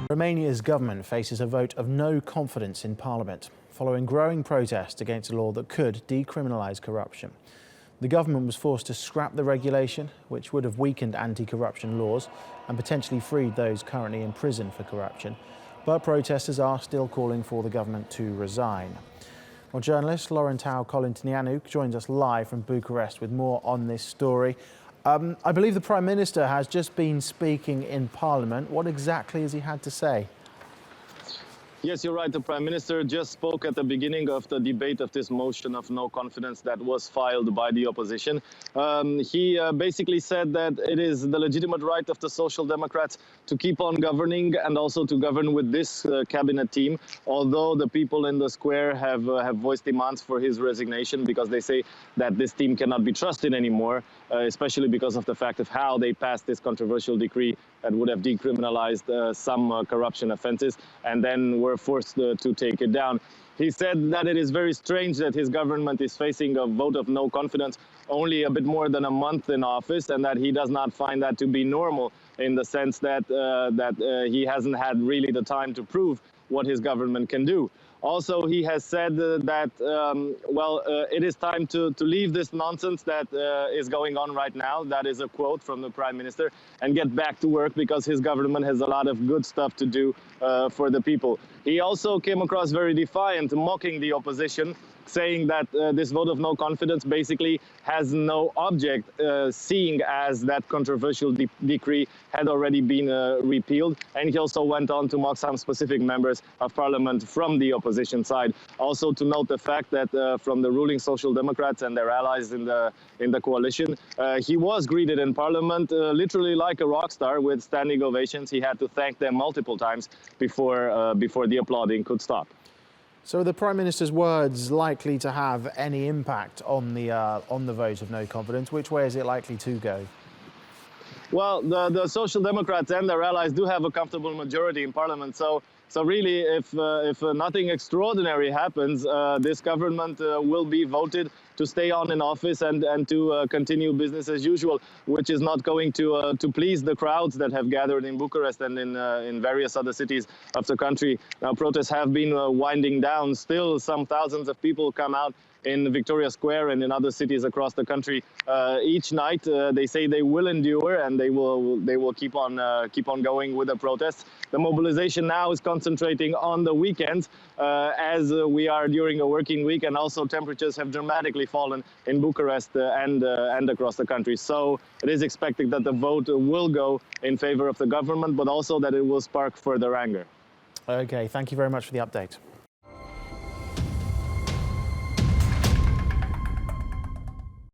Romania's government faces a vote of no confidence in parliament, following growing protests against a law that could decriminalize corruption. The government was forced to scrap the regulation, which would have weakened anti-corruption laws and potentially freed those currently in prison for corruption. But protesters are still calling for the government to resign. Well, journalist Laurentiu Colintineanu joins us live from Bucharest with more on this story. I believe the Prime Minister has just been speaking in Parliament. What exactly has he had to say? Yes, you're right. The Prime Minister just spoke at the beginning of the debate of this motion of no confidence that was filed by the opposition. He basically said that it is the legitimate right of the Social Democrats to keep on governing and also to govern with this cabinet team, although the people in the square have voiced demands for his resignation because they say that this team cannot be trusted anymore, especially because of the fact of how they passed this controversial decree that would have decriminalized some corruption offenses and then were forced to take it down. He said that it is very strange that his government is facing a vote of no confidence only a bit more than a month in office, and that he does not find that to be normal in the sense that he hasn't had really the time to prove what his government can do. Also, he has said that, it is time to leave this nonsense that is going on right now. That is a quote from the Prime Minister, and get back to work because his government has a lot of good stuff to do for the people. He also came across very defiant, mocking the opposition, saying that this vote of no confidence basically has no object, seeing as that controversial decree had already been repealed. And he also went on to mock some specific members of parliament from the opposition side. Also to note the fact that from the ruling Social Democrats and their allies in the coalition, he was greeted in parliament literally like a rock star with standing ovations. He had to thank them multiple times before the applauding could stop. So are the Prime Minister's words likely to have any impact on the vote of no confidence? Which way is it likely to go? Well, the Social Democrats and their allies do have a comfortable majority in Parliament. So really, if nothing extraordinary happens, this government will be voted to stay on in office and to continue business as usual, which is not going to please the crowds that have gathered in Bucharest and in various other cities of the country. Now, protests have been winding down. Still, some thousands of people come out in Victoria Square and in other cities across the country each night. They say they will endure and they will keep on going with the protests. The mobilization now is concentrating on the weekends as we are during a working week, and also temperatures have dramatically fallen in Bucharest and across the country. So it is expected that the vote will go in favor of the government, but also that it will spark further anger. Okay, thank you very much for the update.